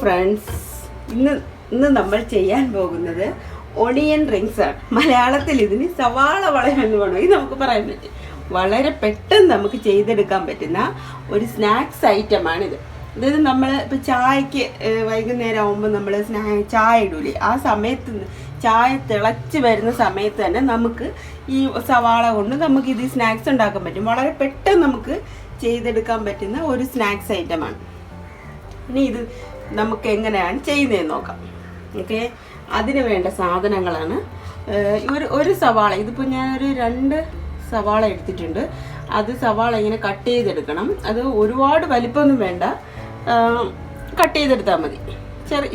Friends, ഇന്ന് നമ്മൾ ചെയ്യാൻ പോകുന്നത് ഒണിയൻ റിങ്സ് ആണ്. മലയാളത്തിൽ ഇതിന് സവാള വളയം എന്ന് വേണമെങ്കിൽ നമുക്ക് പറയാൻ പറ്റും. വളരെ പെട്ടെന്ന് നമുക്ക് ചെയ്തെടുക്കാൻ പറ്റുന്ന ഒരു സ്നാക്സ് ഐറ്റമാണിത്. അതായത് നമ്മൾ ഇപ്പോൾ ചായക്ക് വൈകുന്നേരം ആകുമ്പോൾ നമ്മൾ ചായ ഇടൂലേ, ആ സമയത്ത് ചായ തിളച്ച് വരുന്ന സമയത്ത് തന്നെ നമുക്ക് ഈ സവാള കൊണ്ട് നമുക്ക് ഇത് സ്നാക്സ് ഉണ്ടാക്കാൻ പറ്റും. വളരെ പെട്ടെന്ന് നമുക്ക് ചെയ്തെടുക്കാൻ പറ്റുന്ന ഒരു സ്നാക്സ് ഐറ്റമാണ്. ഇനി ഇത് നമുക്ക് എങ്ങനെയാണ് ചെയ്യുന്നതെന്ന് നോക്കാം. ഓക്കെ, അതിന് വേണ്ട സാധനങ്ങളാണ് ഒരു സവാള. ഇതിപ്പോൾ ഞാനൊരു 2 സവാള എടുത്തിട്ടുണ്ട്. അത് സവാള ഇങ്ങനെ കട്ട് ചെയ്തെടുക്കണം. അത് ഒരുപാട് വലിപ്പമൊന്നും വേണ്ട, കട്ട് ചെയ്തെടുത്താൽ മതി.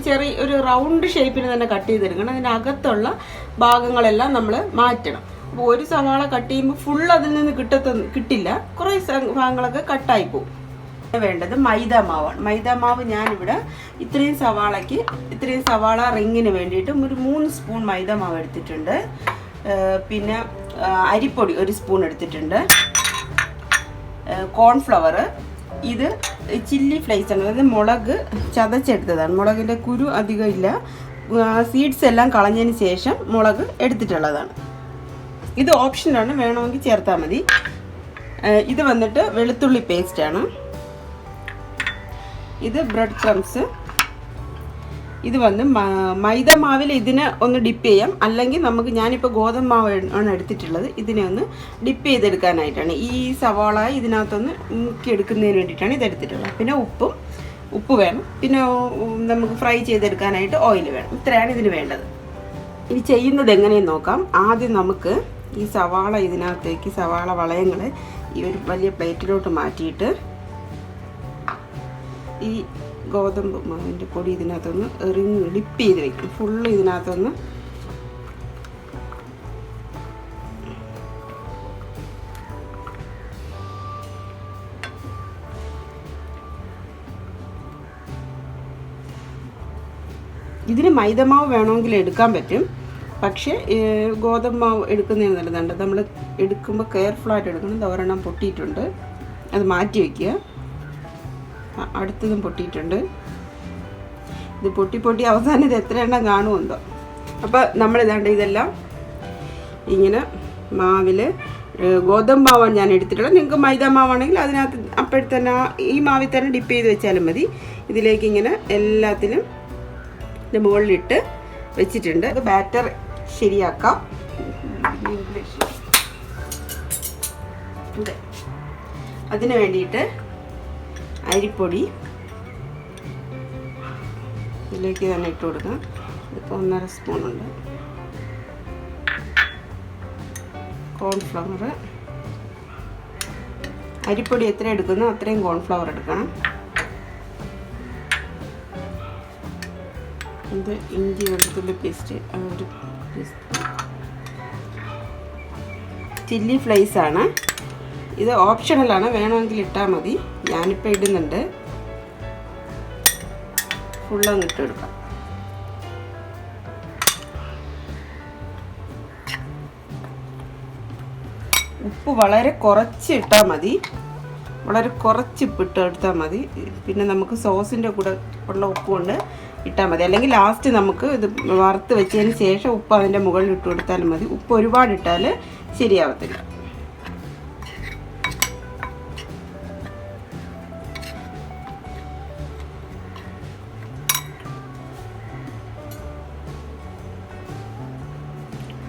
ചെറിയ ഒരു റൗണ്ട് ഷേപ്പിന് തന്നെ കട്ട് ചെയ്തെടുക്കണം. അതിനകത്തുള്ള ഭാഗങ്ങളെല്ലാം നമ്മൾ മാറ്റണം. അപ്പോൾ ഒരു സവാള കട്ട് ചെയ്യുമ്പോൾ ഫുൾ അതിൽ നിന്ന് കിട്ടില്ല, കുറേ ഭാഗങ്ങളൊക്കെ കട്ടായി പോകും. വേണ്ടത് മൈദ മാവാണ്. മൈദ മാവ് ഞാനിവിടെ ഇത്രയും സവാള റിങ്ങിന് വേണ്ടിയിട്ട് ഒരു 3 സ്പൂൺ മൈദ മാവ് എടുത്തിട്ടുണ്ട്. പിന്നെ അരിപ്പൊടി 1 സ്പൂൺ എടുത്തിട്ടുണ്ട്. കോൺഫ്ലവർ, ഇത് ചില്ലി ഫ്ലേക്സ് ആണ്, അതായത് മുളക് ചതച്ചെടുത്തതാണ്. മുളകിൻ്റെ കുരു അധികം ഇല്ല, സീഡ്സ് എല്ലാം കളഞ്ഞതിന് ശേഷം മുളക് എടുത്തിട്ടുള്ളതാണ്. ഇത് ഓപ്ഷനാണ്, വേണമെങ്കിൽ ചേർത്താൽ മതി. ഇത് വന്നിട്ട് വെളുത്തുള്ളി പേസ്റ്റാണ്. ഇത് ബ്രെഡ് ക്രംസ്. ഇത് വന്ന് മൈദ മാവിൽ ഇതിനെ ഒന്ന് ഡിപ്പ് ചെയ്യാം, അല്ലെങ്കിൽ നമുക്ക് ഞാനിപ്പോൾ ഗോതമ്പ് മാവ് ആണ് എടുത്തിട്ടുള്ളത്. ഇതിനെ ഒന്ന് ഡിപ്പ് ചെയ്തെടുക്കാനായിട്ടാണ്. ഈ സവാള ഇതിനകത്തൊന്ന് മുക്കിയെടുക്കുന്നതിന് വേണ്ടിയിട്ടാണ് ഇതെടുത്തിട്ടുള്ളത്. പിന്നെ ഉപ്പ് വേണം. പിന്നെ നമുക്ക് ഫ്രൈ ചെയ്തെടുക്കാനായിട്ട് ഓയിൽ വേണം. ഇത്രയാണ് ഇതിന് വേണ്ടത്. ഇനി ചെയ്യുന്നത് എങ്ങനെയെന്ന് നോക്കാം. ആദ്യം നമുക്ക് ഈ സവാള ഇതിനകത്തേക്ക് സവാള വളയങ്ങൾ ഈ ഒരു വലിയ പ്ലേറ്റിലോട്ട് മാറ്റിയിട്ട് ഈ ഗോതമ്പ് മാവിൻ്റെ പൊടി ഇതിനകത്തൊന്ന് ഡിപ്പ് ചെയ്ത് വെക്കും. ഫുള്ള് ഇതിനകത്തൊന്ന് ഇതിന് മൈദമാവ് വേണമെങ്കിൽ എടുക്കാൻ പറ്റും, പക്ഷേ ഗോതമ്പ് മാവ് എടുക്കുന്നതിന് നല്ലതുണ്ട്. നമ്മൾ എടുക്കുമ്പോൾ കെയർഫുള്ളായിട്ട് എടുക്കണം. ഒരെണ്ണം പൊട്ടിയിട്ടുണ്ട്, അത് മാറ്റി വയ്ക്കുക. അടുത്തതും പൊട്ടിയിട്ടുണ്ട്. ഇത് പൊട്ടി അവസാനം ഇത് എത്ര എണ്ണം കാണുമെന്തോ. അപ്പോൾ നമ്മളിതാണ്ട് ഇതെല്ലാം ഇങ്ങനെ മാവിൽ ഗോതമ്പ് മാവാണ് ഞാൻ എടുത്തിട്ടുള്ളത്. നിങ്ങൾക്ക് മൈദ മാവാണെങ്കിൽ അതിനകത്ത് അപ്പോഴത്തന്നെ ഈ മാവിൽ തന്നെ ഡിപ്പ് ചെയ്ത് വെച്ചാലും മതി. ഇതിലേക്ക് ഇങ്ങനെ എല്ലാത്തിലും ഇതിൻ്റെ മുകളിലിട്ട് വെച്ചിട്ടുണ്ട്. അത് ബാറ്റർ ശരിയാക്കാം. അതിന് വേണ്ടിയിട്ട് അരിപ്പൊടി ഇതിലേക്ക് തന്നെ ഇട്ട് കൊടുക്കാം. ഇതിപ്പോൾ 1.5 സ്പൂണുണ്ട്. കോൺഫ്ലവർ, അരിപ്പൊടി എത്ര എടുക്കുന്നോ അത്രയും കോൺഫ്ലവർ എടുക്കണം. ഇത് ഇഞ്ചി വെളുത്തുള്ളി പേസ്റ്റ്, ചില്ലി ഫ്ലേക്സ് ആണ്. ഇത് ഓപ്ഷണലാണ്, വേണമെങ്കിൽ ഇട്ടാൽ മതി. ഞാനിപ്പോൾ ഇടുന്നുണ്ട്. ഫുള്ളങ്ങ് ഇട്ട് കൊടുക്കാം. ഉപ്പ് വളരെ കുറച്ച് ഇട്ടാൽ മതി, വളരെ കുറച്ച് ഉപ്പിട്ട് എടുത്താൽ മതി. പിന്നെ നമുക്ക് സോസിൻ്റെ കൂടെ ഉള്ള ഉപ്പ് കൊണ്ട് ഇട്ടാൽ മതി, അല്ലെങ്കിൽ ലാസ്റ്റ് നമുക്ക് ഇത് വറുത്ത് വെച്ചതിന് ശേഷം ഉപ്പ് അതിൻ്റെ മുകളിൽ ഇട്ട് കൊടുത്താലും മതി. ഉപ്പ് ഒരുപാട് ഇട്ടാൽ ശരിയാവത്തില്ല.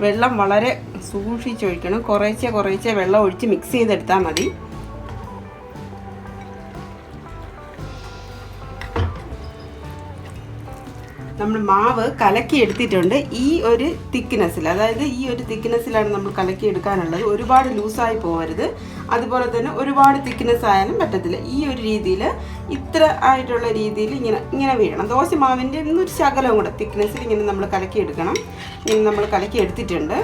വെള്ളം വളരെ സൂക്ഷിച്ചൊഴിക്കണം. കുറേശ്ശെ വെള്ളം ഒഴിച്ച് മിക്സ് ചെയ്തെടുത്താൽ മതി. നമ്മൾ മാവ് കലക്കി എടുത്തിട്ടുണ്ട്. ഈ ഒരു തിക്നെസ്സിൽ, അതായത് ഈ ഒരു തിക്നെസ്സിലാണ് നമ്മൾ കലക്കി എടുക്കാനുള്ളത്. ഒരുപാട് ലൂസായി പോകരുത്, അതുപോലെ തന്നെ ഒരുപാട് തിക്നെസ് ആയാലും പറ്റത്തില്ല. ഈ ഒരു രീതിയിൽ, ഇത്ര ആയിട്ടുള്ള രീതിയിൽ ഇങ്ങനെ വീഴണം. ദോശ മാവിൻ്റെ ഒരു ശകലവും കൂടെ തിക്നെസ്സിൽ ഇങ്ങനെ നമ്മൾ കലക്കി എടുക്കണം. ഇങ്ങനെ നമ്മൾ കലക്കി എടുത്തിട്ടുണ്ട്.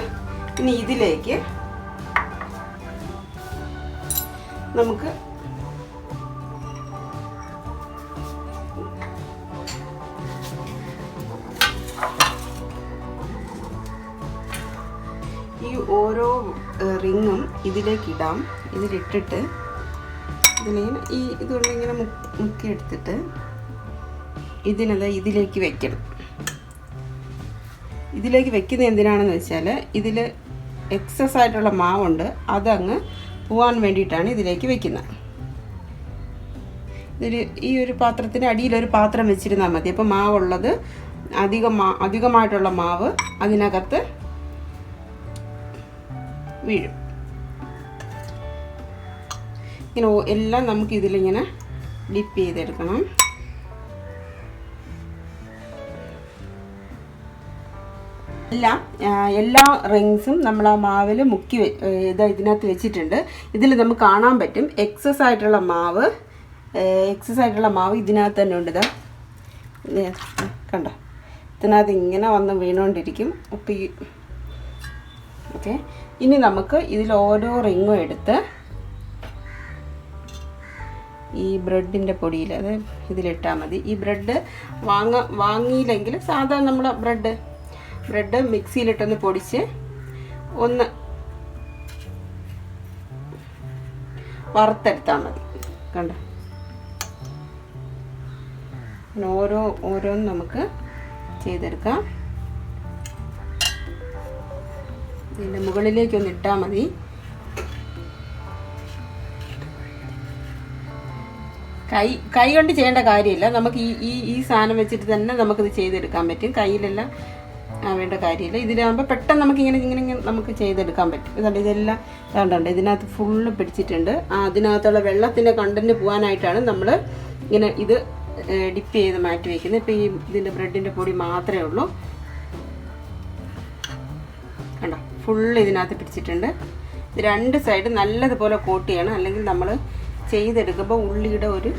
ഇനി ഇതിലേക്ക് നമുക്ക് ഈ ഓരോ റിങ്ങും ഇതിലേക്ക് ഇടാം. ഇതിലിട്ടിട്ട് ഇതിലിങ്ങനെ ഇതുകൊണ്ട് ഇങ്ങനെ മുക്കിയെടുത്തിട്ട് ഇതിലേക്ക് വെക്കണം. ഇതിലേക്ക് വെക്കുന്നത് എന്തിനാണെന്ന് വെച്ചാൽ ഇതിൽ എക്സസ് ആയിട്ടുള്ള മാവുണ്ട്, അതങ്ങ് പോവാൻ വേണ്ടിയിട്ടാണ് ഇതിലേക്ക് വെക്കുന്നത്. ഈ ഒരു പാത്രത്തിന് അടിയിലൊരു പാത്രം വെച്ചിരുന്നാൽ മതി. അപ്പോൾ മാവുള്ളത് അധികമായിട്ടുള്ള മാവ് അതിനകത്ത് വീഴും. ഇങ്ങനെ എല്ലാം നമുക്ക് ഇതിലിങ്ങനെ ഡിപ്പ് ചെയ്തെടുക്കണം. എല്ലാ റിങ്സും നമ്മൾ ആ മാവിൽ മുക്കി ഇതിനകത്ത് വെച്ചിട്ടുണ്ട്. ഇതിൽ നമുക്ക് കാണാൻ പറ്റും എക്സസ് ആയിട്ടുള്ള മാവ് ഇതിനകത്ത് തന്നെ ഉണ്ട്. കണ്ടോ, ഇതിനകത്ത് ഇങ്ങനെ വന്ന് വീണുകൊണ്ടിരിക്കും. അപ്പോൾ ഓക്കെ, ഇനി നമുക്ക് ഇതിൽ ഓരോ റിങ്ങും എടുത്ത് ഈ ബ്രെഡിൻ്റെ പൊടിയിൽ ഇതിലിട്ടാൽ മതി. ഈ ബ്രെഡ് വാങ്ങിയില്ലെങ്കിൽ സാധാരണ നമ്മുടെ ബ്രെഡ് മിക്സിയിലിട്ടൊന്ന് പൊടിച്ച് ഒന്ന് വറുത്തെടുത്താൽ മതി. കണ്ടോ, ഓരോന്നും നമുക്ക് ചെയ്തെടുക്കാം. ഇതിൻ്റെ മുകളിലേക്കൊന്ന് ഇട്ടാൽ മതി. കൈ കൊണ്ട് ചെയ്യേണ്ട കാര്യമില്ല. നമുക്ക് ഈ സാധനം വെച്ചിട്ട് തന്നെ നമുക്കിത് ചെയ്തെടുക്കാൻ പറ്റും. കയ്യിലെല്ലാം വേണ്ട കാര്യമില്ല. ഇതിലാകുമ്പോൾ പെട്ടെന്ന് നമുക്ക് ഇങ്ങനെ നമുക്ക് ചെയ്തെടുക്കാൻ പറ്റും. ഇതുണ്ട്, ഇതെല്ലാം കണ്ടുണ്ട്, ഇതിനകത്ത് ഫുള്ള് പിടിച്ചിട്ടുണ്ട്. അതിനകത്തുള്ള വെള്ളത്തിൻ്റെ കണ്ടന്റ് പോകാനായിട്ടാണ് നമ്മൾ ഇങ്ങനെ ഇത് ഡിപ്പ് ചെയ്ത് മാറ്റി വയ്ക്കുന്നത്. ഇപ്പോൾ ഇതിൻ്റെ ബ്രെഡിൻ്റെ പൊടി മാത്രമേ ഉള്ളൂ. കണ്ടോ, ഫുള്ള് ഇതിനകത്ത് പിടിച്ചിട്ടുണ്ട്. ഇത് രണ്ട് സൈഡ് നല്ലതുപോലെ കോട്ട് ചെയ്യണം, അല്ലെങ്കിൽ നമ്മൾ ചെയ്തെടുക്കുമ്പോൾ ഉള്ളിയുടെ ഒരു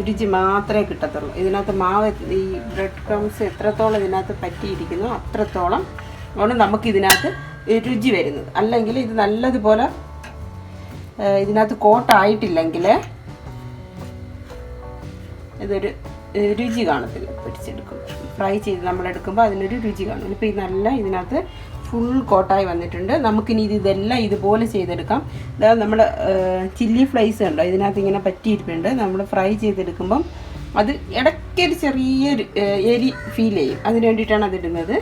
രുചി മാത്രമേ കിട്ടത്തുള്ളൂ. ഇതിനകത്ത് മാവ്, ഈ ബ്രെഡ് ക്രംസ് എത്രത്തോളം ഇതിനകത്ത് പറ്റിയിരിക്കുന്നു അത്രത്തോളം ആണ് നമുക്കിതിനകത്ത് രുചി വരുന്നത്. അല്ലെങ്കിൽ ഇത് നല്ലതുപോലെ ഇതിനകത്ത് കോട്ടായിട്ടില്ലെങ്കിൽ ഇതൊരു രുചി കാണത്തില്ല. പിടിച്ചെടുക്കും, ഫ്രൈ ചെയ്ത് നമ്മളെടുക്കുമ്പോൾ അതിനൊരു രുചി കാണും. ഇപ്പോൾ ഇതിനകത്ത് ഫുൾ കോട്ടായി വന്നിട്ടുണ്ട്. നമുക്കിനി ഇതെല്ലാം ഇതുപോലെ ചെയ്തെടുക്കാം. അതായത് നമ്മൾ ചില്ലി ഫ്ലേക്സ് ഉണ്ടോ, ഇതിനകത്ത് ഇങ്ങനെ പറ്റിയിട്ടുണ്ട്. നമ്മൾ ഫ്രൈ ചെയ്തെടുക്കുമ്പം അത് ഇടയ്ക്കൊരു ചെറിയൊരു എരി ഫീൽ ചെയ്യും. അതിന് വേണ്ടിയിട്ടാണ് അതിടുന്നത്.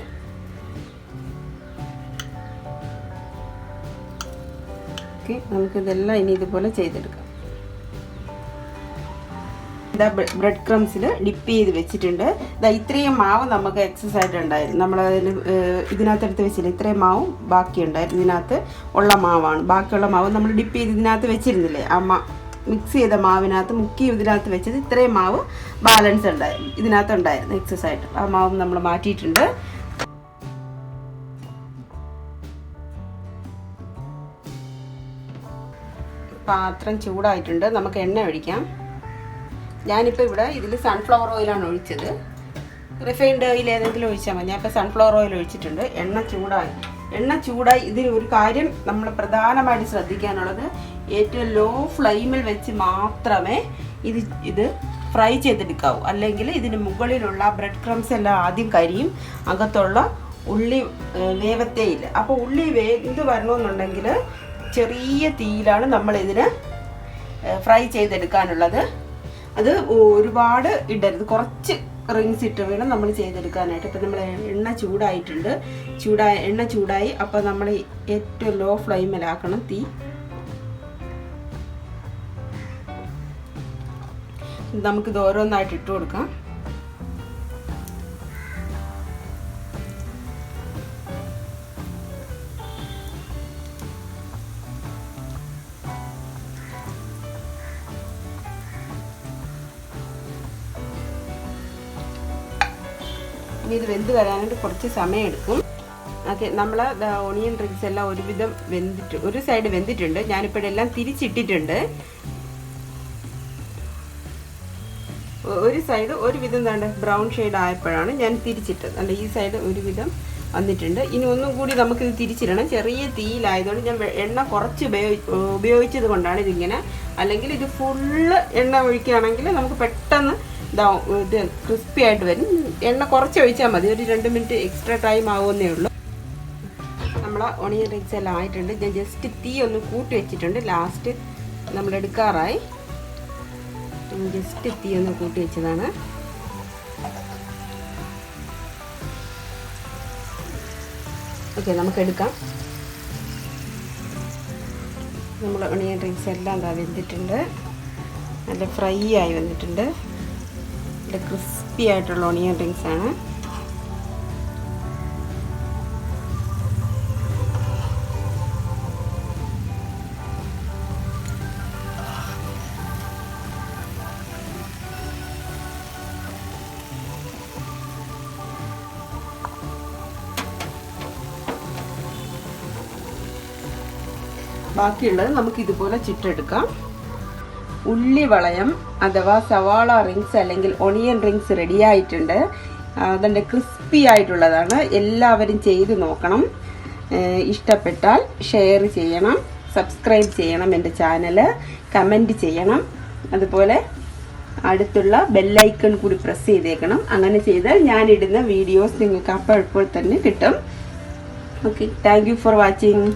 ഓക്കെ, നമുക്കിതെല്ലാം ഇനി ഇതുപോലെ ചെയ്തെടുക്കാം. ബ്രെഡ് ക്രംസിൽ ഡിപ്പ് ചെയ്ത് വെച്ചിട്ടുണ്ട്. ഇത്രയും മാവ് നമുക്ക് എക്സസ് ആയിട്ടുണ്ടായിരുന്നു. നമ്മളതിന് ഇതിനകത്തെടുത്ത് വെച്ചില്ല. ഇത്രയും മാവും ബാക്കിയുണ്ടായിരുന്നു. ഇതിനകത്ത് ഉള്ള മാവാണ്. ബാക്കിയുള്ള മാവ് നമ്മൾ ഡിപ്പ് ചെയ്ത് ഇതിനകത്ത് വെച്ചിരുന്നില്ലേ, ആ മിക്സ് ചെയ്ത മാവിനകത്ത് മുക്കി ഇതിനകത്ത് വെച്ചത് ഇത്രയും മാവ് ബാലൻസ് ഉണ്ടായിരുന്നു, ഇതിനകത്തുണ്ടായിരുന്നു എക്സസ് ആയിട്ട്. ആ മാവ് നമ്മൾ മാറ്റിയിട്ടുണ്ട്. പാത്രം ചൂടായിട്ടുണ്ട്. നമുക്ക് എണ്ണ ഒഴിക്കാം. ഞാനിപ്പോൾ ഇവിടെ ഇതിൽ സൺഫ്ലവർ ഓയിലാണ് ഒഴിച്ചത്. റിഫൈൻഡ് ഓയിൽ ഏതെങ്കിലും ഒഴിച്ചാൽ മതി. ഞാനിപ്പോൾ സൺഫ്ലവർ ഓയിൽ ഒഴിച്ചിട്ടുണ്ട്. എണ്ണ ചൂടായി. ഇതിൽ ഒരു കാര്യം നമ്മൾ പ്രധാനമായിട്ട് ശ്രദ്ധിക്കാനുള്ളത്, ഏറ്റവും ലോ ഫ്ലെയിമിൽ വെച്ച് മാത്രമേ ഇത് ഫ്രൈ ചെയ്തെടുക്കാവൂ. അല്ലെങ്കിൽ ഇതിന് മുകളിലുള്ള ബ്രെഡ് ക്രംസ് എല്ലാം ആദ്യം കരിയും, അകത്തുള്ള ഉള്ളി വേവത്തേയില്ല. അപ്പോൾ ഉള്ളി വെന്ത് വരണമെന്നുണ്ടെങ്കിൽ ചെറിയ തീയിലാണ് നമ്മളിതിന് ഫ്രൈ ചെയ്തെടുക്കാനുള്ളത്. അത് ഒരുപാട് ഇടരുത്, കുറച്ച് റിങ്സ് ഇട്ട് വേണം നമ്മൾ ചെയ്തെടുക്കാനായിട്ട്. ഇപ്പം നമ്മൾ എണ്ണ ചൂടായിട്ടുണ്ട്. എണ്ണ ചൂടായി. അപ്പോൾ നമ്മൾ ഏറ്റവും ലോ ഫ്ലെയിമിലാക്കണം തീ. നമുക്കിത് ഓരോന്നായിട്ട് ഇട്ട് കൊടുക്കാം. ഇനി ഇത് വെന്ത് വരാനായിട്ട് കുറച്ച് സമയം എടുക്കും. ഓക്കെ, നമ്മൾ ഓണിയൻ റിങ്സ് എല്ലാം ഒരുവിധം ഒരു സൈഡ് വെന്തിട്ടുണ്ട്. ഞാനിപ്പോഴെല്ലാം തിരിച്ചിട്ടിട്ടുണ്ട്. ഒരു സൈഡ് ഒരുവിധം ബ്രൗൺ ഷെയ്ഡ് ആയപ്പോഴാണ് ഞാൻ തിരിച്ചിട്ടത്. അല്ല, ഈ സൈഡ് ഒരുവിധം വന്നിട്ടുണ്ട്. ഇനി ഒന്നും കൂടി നമുക്കിത് തിരിച്ചിടണം. ചെറിയ തീയിലായതുകൊണ്ട് ഞാൻ എണ്ണ കുറച്ച് ഉപയോഗിച്ചത് കൊണ്ടാണ് ഇതിങ്ങനെ. അല്ലെങ്കിൽ ഇത് ഫുള്ള് എണ്ണ ഒഴിക്കുകയാണെങ്കിൽ നമുക്ക് പെട്ടെന്ന് ഇത് ക്രിസ്പി ആയിട്ട് വരും. എണ്ണ കുറച്ച് ഒഴിച്ചാൽ മതി. ഒരു 2 മിനിറ്റ് എക്സ്ട്രാ ടൈം ആവുന്നേ ഉള്ളൂ. നമ്മൾ ഓണിയൻ റിങ്സ് എല്ലാം ആയിട്ടുണ്ട്. ഞാൻ ജസ്റ്റ് തീ ഒന്ന് കൂട്ടി വെച്ചിട്ടുണ്ട്. ലാസ്റ്റ് നമ്മൾ എടുക്കാറായി. ജസ്റ്റ് തീ ഒന്ന് കൂട്ടി വെച്ചതാണ്. ഓക്കെ, നമുക്കെടുക്കാം. നമ്മൾ ഓണിയൻ റിങ്സ് എല്ലാം എന്താ വെന്തിട്ടുണ്ട്. നല്ല ഫ്രൈ ആയി വന്നിട്ടുണ്ട്. നല്ല ക്രിസ്പി ആയിട്ടുള്ള ഓണിയൻ റിങ്സ് ആണ്. ബാക്കിയുള്ളത് നമുക്ക് ഇതുപോലെ ചുട്ടെടുക്കാം. ഉള്ളി വളയം അഥവാ സവാള റിങ്സ് അല്ലെങ്കിൽ ഒണിയൻ റിങ്സ് റെഡി ആയിട്ടുണ്ട്. അതിൻ്റെ ക്രിസ്പി ആയിട്ടുള്ളതാണ്. എല്ലാവരും ചെയ്ത് നോക്കണം. ഇഷ്ടപ്പെട്ടാൽ ഷെയർ ചെയ്യണം, സബ്സ്ക്രൈബ് ചെയ്യണം എൻ്റെ ചാനൽ, കമൻറ്റ് ചെയ്യണം. അതുപോലെ അടുത്തുള്ള ബെല്ലൈക്കൺ കൂടി പ്രസ് ചെയ്തേക്കണം. അങ്ങനെ ചെയ്താൽ ഞാനിടുന്ന വീഡിയോസ് നിങ്ങൾക്ക് അപ്പോൾ തന്നെ കിട്ടും. Okay, thank you for watching.